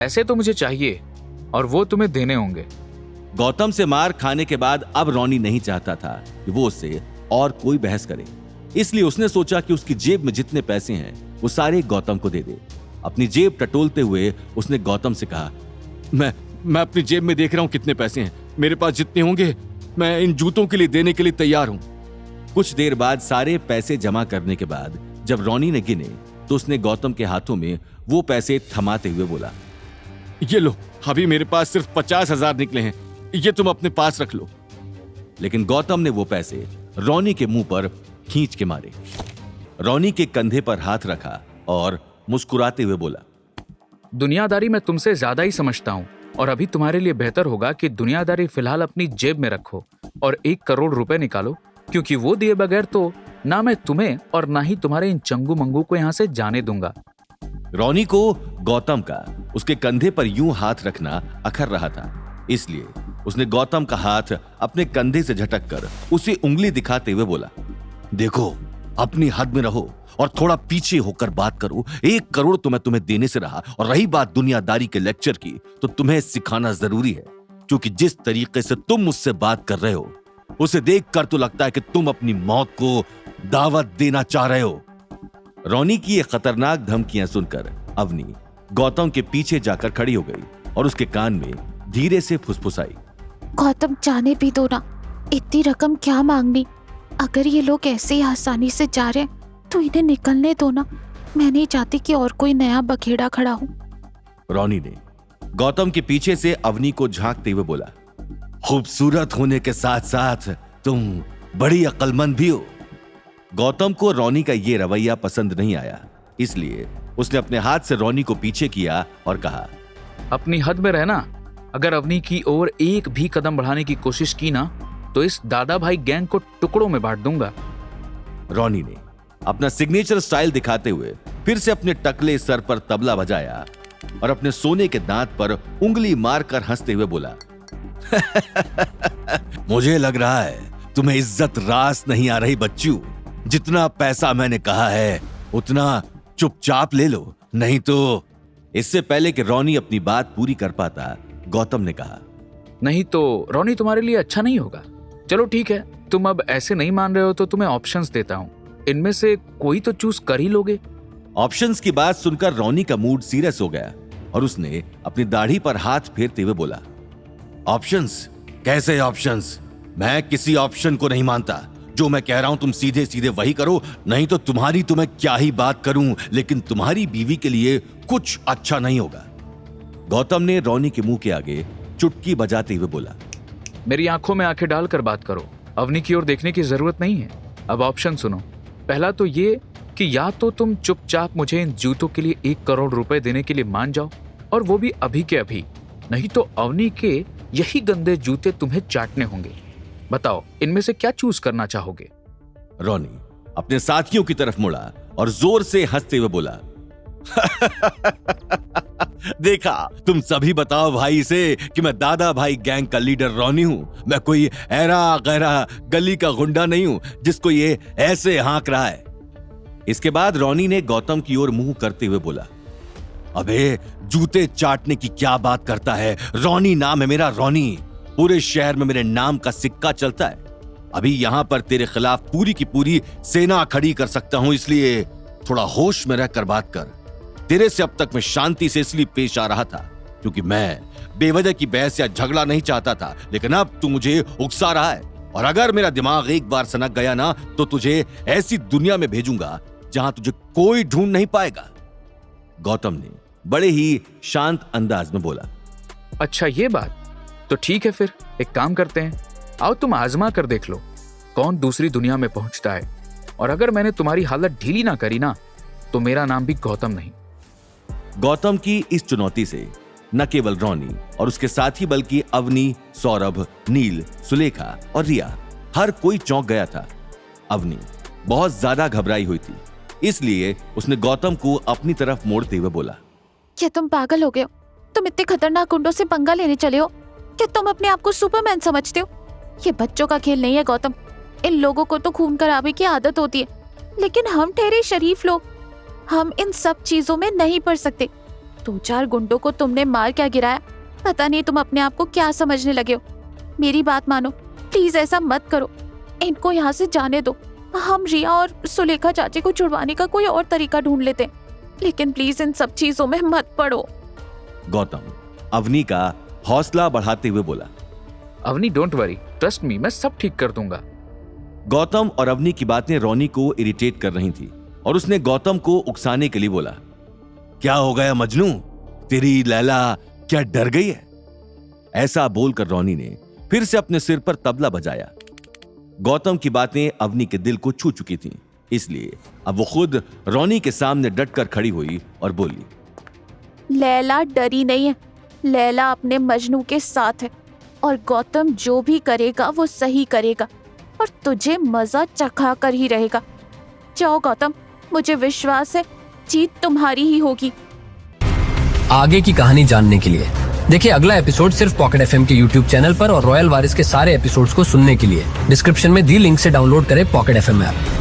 पैसे तो मुझे चाहिए और वो तुम्हें देने होंगे। गौतम से मार खाने के बाद अब रॉनी नहीं चाहता था कि वो उससे और कोई बहस करे, इसलिए उसने सोचा कि उसकी जेब में जितने पैसे हैं वो सारे गौतम को दे दे। अपनी जेब टटोलते हुए उसने गौतम से कहा, मैं अपनी जेब में देख रहा हूं कितने पैसे हैं, मेरे पास जितने होंगे मैं इन जूतों के लिए देने के लिए तैयार हूं। कुछ देर बाद सारे पैसे जमा करने के बाद जब रॉनी ने गिने तो उसने गौतम के हाथों में वो पैसे थमाते हुए बोला, ये लो, अभी मेरे पास सिर्फ 50,000 निकले हैं, ये तुम अपने पास रख लो। लेकिन गौतम ने वो पैसे रॉनी के मुंह पर खींच के मारे। रॉनी के कंधे पर हाथ रखा और मुस्कुराते हुए बोला, दुनियादारी मैं तुमसे ज्यादा ही समझता हूँ और अभी तुम्हारे लिए बेहतर होगा कि दुनियादारी फिलहाल अपनी जेब में रखो और 1 करोड़ रुपए निकालो, क्योंकि वो दिए बगैर तो ना मैं तुम्हें और ना ही तुम्हारे इन चंगू मंगू को यहाँ से जाने दूंगा। रॉनी को गौतम का उसके कंधे पर यूं हाथ रखना अखर रहा था, इसलिए उसने गौतम का हाथ अपने कंधे से झटक कर उसे उंगली दिखाते हुए बोला, देखो, अपनी हद में रहो और थोड़ा पीछे होकर बात करो। 1 करोड़ तो मैं तुम्हें देने से रहा, और रही बात दुनियादारी के लेक्चर की, तो तुम्हें सिखाना जरूरी है, क्योंकि जिस तरीके से तुम मुझसे बात कर रहे हो उसे देखकर तो लगता है कि तुम अपनी मौत को दावत देना चाह रहे हो। रॉनी की ये खतरनाक धमकियां सुनकर अवनी गौतम के पीछे जाकर खड़ी हो गई और उसके कान में धीरे से फुसफुसाई, गौतम, जाने भी दो ना, इतनी रकम क्या मांगनी। अगर ये लोग ऐसे ही आसानी से जा रहे हैं तो इन्हें निकलने दो ना, मैं नहीं चाहती कि और कोई नया बखेड़ा खड़ा हो। रॉनी ने गौतम के पीछे से अवनी को झांकते हुए बोला, खूबसूरत होने के साथ साथ तुम बड़ी अक्लमंद भी हो। गौतम को रॉनी का ये रवैया पसंद नहीं आया, इसलिए उसने अपने हाथ से रॉनी को पीछे किया और कहा, अपनी हद में रहना। अगर अवनी की ओर एक भी कदम बढ़ाने की कोशिश की ना तो इस दादा भाई गैंग को टुकड़ों में बांट दूंगा। रॉनी ने अपना सिग्नेचर स्टाइल दिखाते हुए फिर से अपने टकले सर पर तबला बजाया और अपने सोने के दांत पर उंगली मारकर हंसते हुए बोला, मुझे लग रहा है तुम्हें इज्जत रास नहीं आ रही बच्चू। जितना पैसा मैंने कहा है उतना चुपचाप ले लो, नहीं तो। इससे पहले कि रॉनी अपनी बात पूरी कर पाता, गौतम ने कहा, नहीं तो रॉनी तुम्हारे लिए अच्छा नहीं होगा। चलो ठीक है, तुम अब ऐसे नहीं मान रहे हो तो तुम्हें ऑप्शंस देता हूँ, इनमें से कोई तो चूज कर ही लोगे। ऑप्शंस की बात सुनकर रॉनी का मूड सीरियस हो गया और उसने अपनी दाढ़ी पर हाथ फेरते हुए बोला, ऑप्शंस? कैसे ऑप्शंस? मैं किसी ऑप्शन को नहीं मानता। जो मैं कह रहा हूं तुम सीधे सीधे वही करो, नहीं तो तुम्हारी तो मैं क्या ही बात करूं, लेकिन तुम्हारी बीवी के लिए कुछ अच्छा नहीं होगा। गौतम ने रॉनी के मुंह के आगे चुटकी बजाते हुए बोला, मेरी आंखों में आंखें डालकर बात करो, अवनी की ओर देखने की जरूरत नहीं है। अब ऑप्शन सुनो। पहला तो ये कि या तो तुम चुपचाप मुझे इन जूतों के लिए 1 करोड़ रुपए देने के लिए मान जाओ, और वो भी अभी के अभी, नहीं तो अवनी के यही गंदे जूते तुम्हें चाटने होंगे। बताओ, इनमें से क्या चूज करना चाहोगे? रॉनी अपने साथियों की तरफ मुड़ा और जोर से हंसते हुए बोला, देखा, तुम सभी बताओ भाई से कि मैं दादा भाई गैंग का लीडर रॉनी हूं। मैं कोई ऐरा गैरा गली का गुंडा नहीं हूं जिसको ये ऐसे हाँक रहा है। इसके बाद रॉनी ने गौतम की ओर मुंह करते हुए बोला, अबे जूते चाटने की क्या बात करता है? रॉनी नाम है मेरा, रॉनी। पूरे शहर में मेरे नाम का सिक्का चलता है। अभी यहां पर तेरे खिलाफ पूरी की पूरी सेना खड़ी कर सकता हूं, इसलिए थोड़ा होश में रहकर बात कर। तेरे से अब तक मैं शांति से इसलिए पेश आ रहा था क्योंकि मैं बेवजह की बहस या झगड़ा नहीं चाहता था, लेकिन अब तू मुझे उकसा रहा है, और अगर मेरा दिमाग एक बार सनक गया ना तो तुझे ऐसी दुनिया में भेजूंगा जहां तुझे कोई ढूंढ नहीं पाएगा। गौतम ने बड़े ही शांत अंदाज में बोला, अच्छा ये बात, तो ठीक है, फिर एक काम करते हैं, आओ तुम आजमा कर देख लो कौन दूसरी दुनिया में पहुंचता है, और अगर मैंने तुम्हारी हालत ढीली ना करी ना तो मेरा नाम भी गौतम नहीं। गौतम की इस चुनौती से न केवल रॉनी और उसके साथी बल्कि अवनी, सौरभ, नील, सुलेखा और रिया हर कोई चौंक गया था। अवनी बहुत ज्यादा घबराई हुई थी, इसलिए उसने गौतम को अपनी तरफ मोड़ते हुए बोला, क्या तुम पागल हो गए हो? तुम इतने खतरनाक गुंडों से पंगा लेने चले हो? क्या तुम अपने आप को सुपरमैन समझते हो? ये बच्चों का खेल नहीं है गौतम। इन लोगों को तो खून खराबे की आदत होती है, लेकिन हम ठहरे शरीफ लोग, हम इन सब चीजों में नहीं पड़ सकते। 2-4 गुंडों को तुमने मार क्या गिराया, पता नहीं तुम अपने आप को क्या समझने लगे हो। मेरी बात मानो, प्लीज ऐसा मत करो, इनको यहाँ से जाने दो। हम रिया और सुलेखा चाची को छुड़वाने का कोई और तरीका ढूंढ लेते हैं, लेकिन प्लीज इन सब चीजों में मत पड़ो। गौतम अवनी का हौसला बढ़ाते हुए बोला। Avni don't worry, trust me, मैं सब ठीक कर दूंगा। गौतम और अवनी की बातें रोनी को इरिटेट कर रही थी और उसने गौतम को उकसाने के लिए बोला, क्या हो गया मजनू, तेरी लैला क्या डर गई है? ऐसा बोलकर रोनी ने फिर से अपने सिर पर तबला बजाया। गौतम की बातें अवनी के दिल को छू चुकी थीं, इसलिए अब वो खुद रोनी के सामने डटकर खड़ी हुई और बोली, लैला डरी नहीं है, लैला अपने मजनू के साथ है और गौतम जो भी करेगा वो सही करेगा और तुझे मजा चखा कर ही रहेगा। जाओ गौतम, मुझे विश्वास है जीत तुम्हारी ही होगी। आगे की कहानी जानने के लिए देखिए अगला एपिसोड सिर्फ पॉकेट एफएम के यूट्यूब चैनल पर और रॉयल वारिस के सारे एपिसोड्स को सुनने के लिए डिस्क्रिप्शन में दी लिंक से डाउनलोड करें पॉकेट एफएम ऐप।